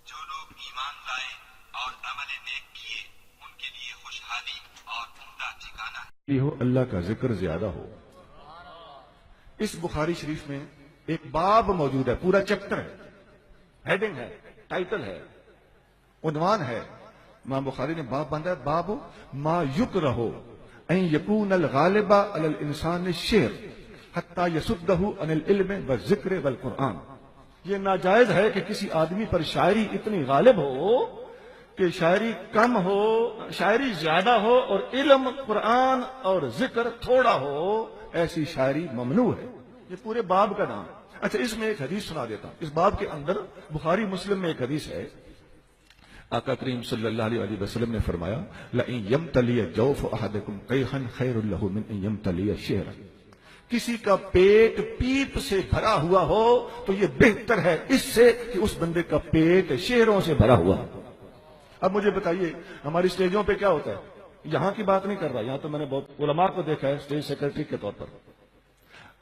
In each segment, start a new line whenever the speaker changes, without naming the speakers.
جو لوگ ایمان لائے اور عمل نیک کیے ان کے لیے خوشحالی اور عمدہ ٹھکانہ ہے.
ہو اللہ کا ذکر زیادہ ہو. اس بخاری شریف میں ایک باب موجود ہے، پورا چیپٹر ہے، ہیڈنگ ہے، ٹائٹل ہے، عنوان ہے. امام بخاری نے باب باندھا ہے، باب ما یکرہ ان یکون الغالب علی الانسان الشعر حتی یصدہ عن العلم والذکر والقرآن. یہ ناجائز ہے کہ کسی آدمی پر شاعری اتنی غالب ہو کہ شاعری کم ہو، شاعری زیادہ ہو اور علم، قرآن اور ذکر تھوڑا ہو. ایسی شاعری ممنوع ہے. یہ پورے باب کا نام. اچھا، اس میں ایک حدیث سنا دیتا ہوں. اس باب کے اندر بخاری مسلم میں ایک حدیث ہے. آقا کریم صلی اللہ علیہ وسلم نے فرمایا، لئن یمتلی جوف احدکم قیحا خیر لہ من ان یمتلی شعرا. کسی کا پیٹ پیپ سے بھرا ہوا ہو تو یہ بہتر ہے اس سے کہ اس بندے کا پیٹ شعروں سے بھرا ہوا. اب مجھے بتائیے، ہماری اسٹیجوں پہ کیا ہوتا ہے؟ یہاں کی بات نہیں کر رہا، یہاں تو میں نے بہت علماء کو دیکھا ہے اسٹیج سیکرٹری کے طور پر.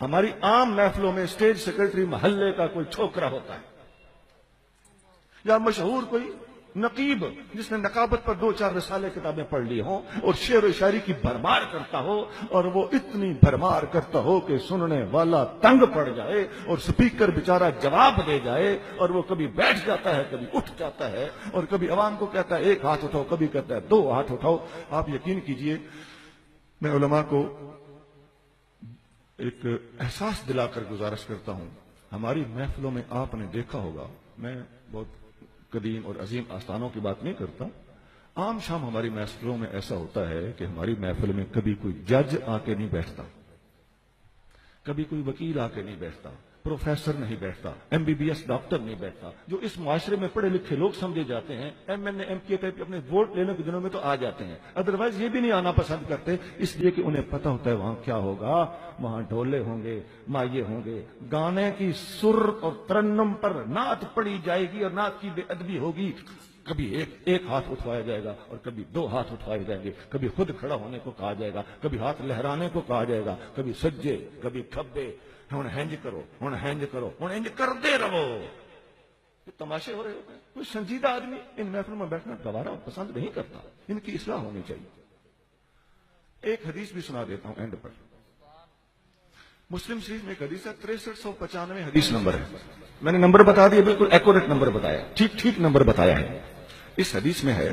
ہماری عام محفلوں میں اسٹیج سیکرٹری محلے کا کوئی چھوکرا ہوتا ہے، یا مشہور کوئی نقیب جس نے نقابت پر 2-4 رسالے کتابیں پڑھ لی ہوں اور شعر و شاعری کی بھرمار کرتا ہو، اور وہ اتنی بھرمار کرتا ہو کہ سننے والا تنگ پڑ جائے اور سپیکر بیچارہ جواب دے جائے، اور وہ کبھی بیٹھ جاتا ہے، کبھی اٹھ جاتا ہے، اور کبھی عوام کو کہتا ہے 1 ہاتھ اٹھاؤ، کبھی کہتا ہے 2 ہاتھ اٹھاؤ. آپ یقین کیجئے، میں علماء کو ایک احساس دلا کر گزارش کرتا ہوں. ہماری محفلوں میں آپ نے دیکھا ہوگا، میں بہت قدیم اور عظیم آستانوں کی بات نہیں کرتا، عام شام ہماری محفلوں میں ایسا ہوتا ہے کہ ہماری محفل میں کبھی کوئی جج آ کے نہیں بیٹھتا، کبھی کوئی وکیل آ کے نہیں بیٹھتا، پروفیسر نہیں بیٹھتا، MBBS ڈاکٹر نہیں بیٹھتا. جو اس معاشرے میں پڑھے لکھے لوگ سمجھے جاتے ہیں، MNA MPA ٹائپ اپنے ووٹ لینے کے دنوں میں تو آ جاتے ہیں، ادروائز یہ بھی نہیں آنا پسند کرتے، اس لیے کہ انہیں پتہ ہوتا ہے وہاں کیا ہوگا. وہاں ڈھولے ہوں گے، مائے ہوں گے، گانے کی سر اور ترنم پر نعت پڑی جائے گی اور نعت کی بے ادبی ہوگی. کبھی ایک ہاتھ اٹھوایا جائے گا اور کبھی 2 ہاتھ اٹھوائے جائیں گے، کبھی خود کھڑا ہونے کو کہا جائے گا، کبھی ہاتھ لہرانے کو کہا جائے گا، کبھی سجے، کبھی کھبے. ہن ہینج کرو، ہن ہینج کرو، ہن ہینج کرتے رہو. یہ تماشے ہو رہے ہوتے ہیں. کوئی سنجیدہ آدمی ان محفلوں میں بیٹھنا گوارا اور پسند نہیں کرتا. ان کی اصلاح ہونی چاہیے. ایک حدیث بھی سنا دیتا ہوں اینڈ پر. مسلم شریف میں ایک حدیث ہے، 6395 حدیث نمبر ہے. میں نے نمبر بتا دیا، بالکل ایکوریٹ نمبر بتایا، ٹھیک نمبر بتایا ہے. اس حدیث میں ہے،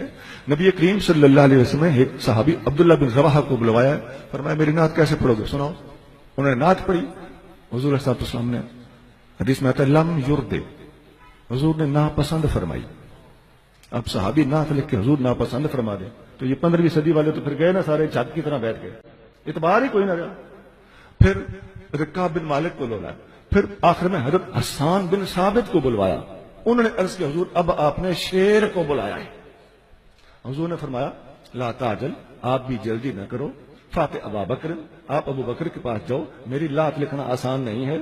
نبی کریم صلی اللہ علیہ وسلم نے ایک صحابی عبداللہ بن رواحہ کو بلوایا، فرمایا میری نعت کیسے پڑھو گے، سناؤ. انہوں نے نعت پڑھی. حضور صلی اللہ علیہ وسلم نے، حدیث میں آتا ہے، لم یرد، حضور نے ناپسند فرمائی. اب صحابی نعت لکھ کے حضور ناپسند فرما دے تو یہ 15ویں صدی والے تو پھر گئے نا سارے چھت کی طرح بیٹھ گئے، اعتبار ہی کوئی نہ رہا. پھر رکاب بن مالک کو بلایا، پھر آخر میں حضرت حسان بن ثابت کو بلوایا. انہوں نے عرض کیا، حضور اب آپ نے شعر کو بلایا ہے. حضور نے فرمایا، لا تعجل، آپ بھی جلدی نہ کرو، فاتح ابا بکر، آپ ابو بکر کے پاس جاؤ، میری لات لکھنا آسان نہیں ہے.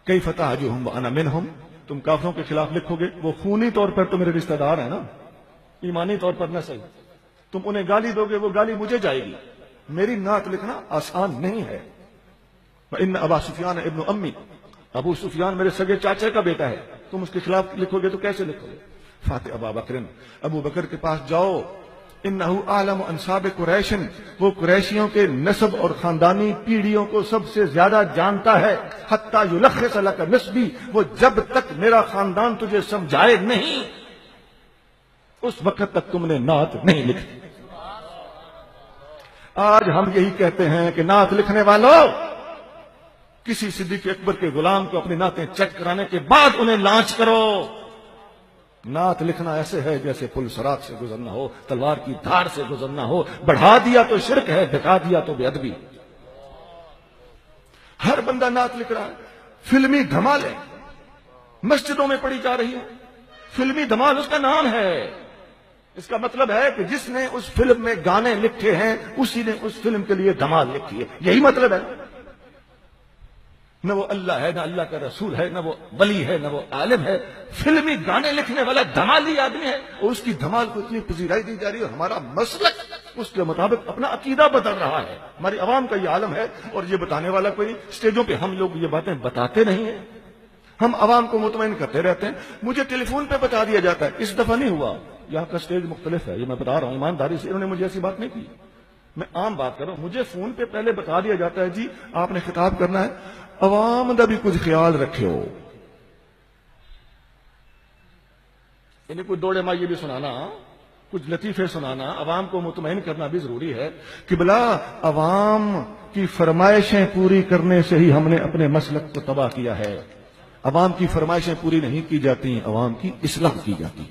کئی فتح جو ہم انا منہم، تم کافروں کے خلاف لکھو گے، وہ خونی طور پر تو میرے رشتہ دار ہیں نا، ایمانی طور پر نہ صحیح. تم انہیں گالی دو گے، وہ گالی مجھے جائے گی. میری نعت لکھنا آسان نہیں ہے. ان ابا سفیان ابن امی، ابو سفیان میرے سگے چاچے کا بیٹا ہے، تم اس کے خلاف لکھو گے تو کیسے لکھو گے. فاتح ابا بکر، ابو بکر کے پاس جاؤ، انہو عالم انصاب قریش، وہ قریشیوں کے نسب اور خاندانی پیڑھیوں کو سب سے زیادہ جانتا ہے. حتی یلخص لک نسبی، وہ جب تک میرا خاندان تجھے سمجھائے نہیں اس وقت تک تم نے نعت نہیں لکھی. آج ہم یہی کہتے ہیں کہ نعت لکھنے والوں، کسی صدیق اکبر کے غلام کو اپنی نعتیں چیک کرانے کے بعد انہیں لانچ کرو. نعت لکھنا ایسے ہے جیسے پل صراط سے گزرنا ہو، تلوار کی دھار سے گزرنا ہو. بڑھا دیا تو شرک ہے، دکھا دیا تو بے ادبی. ہر بندہ نعت لکھ رہا ہے. فلمی دھمالیں مسجدوں میں پڑھی جا رہی ہیں. فلمی دھمال اس کا نام ہے. اس کا مطلب ہے کہ جس نے اس فلم میں گانے لکھے ہیں اسی نے اس فلم کے لیے دھمال لکھی ہے. یہی مطلب ہے. نہ وہ اللہ ہے، نہ اللہ کا رسول ہے، نہ وہ ولی ہے، نہ وہ عالم ہے. فلمی گانے لکھنے والا دھمالی آدمی ہے اور اس کی دھمال کو اتنی پذیرائی دی جا رہی ہے. ہمارا مسلک اس کے مطابق اپنا عقیدہ بدل رہا ہے. ہماری عوام کا یہ عالم ہے اور یہ بتانے والا کوئی نہیں. اسٹیجوں پہ ہم لوگ یہ باتیں بتاتے نہیں ہیں, ہم عوام کو مطمئن کرتے رہتے ہیں. مجھے ٹیلی فون پہ بتا دیا جاتا ہے, اس دفعہ نہیں ہوا, یہاں کا اسٹیج مختلف ہے, یہ میں بتا رہا ہوں ایمانداری سے, انہوں نے مجھے ایسی بات نہیں کی. میں عام بات کر رہا ہوں, مجھے فون پہ پہلے بتا دیا جاتا ہے جی آپ نے خطاب کرنا ہے, عوام دا بھی کچھ خیال رکھو. یعنی کوئی دوڑے مائیے بھی سنانا, کچھ لطیفے سنانا, عوام کو مطمئن کرنا بھی ضروری ہے کہ بلا عوام کی فرمائشیں پوری کرنے سے ہی ہم نے اپنے مسلک کو تباہ کیا ہے. عوام کی فرمائشیں پوری نہیں کی جاتی, عوام کی اصلاح کی جاتی.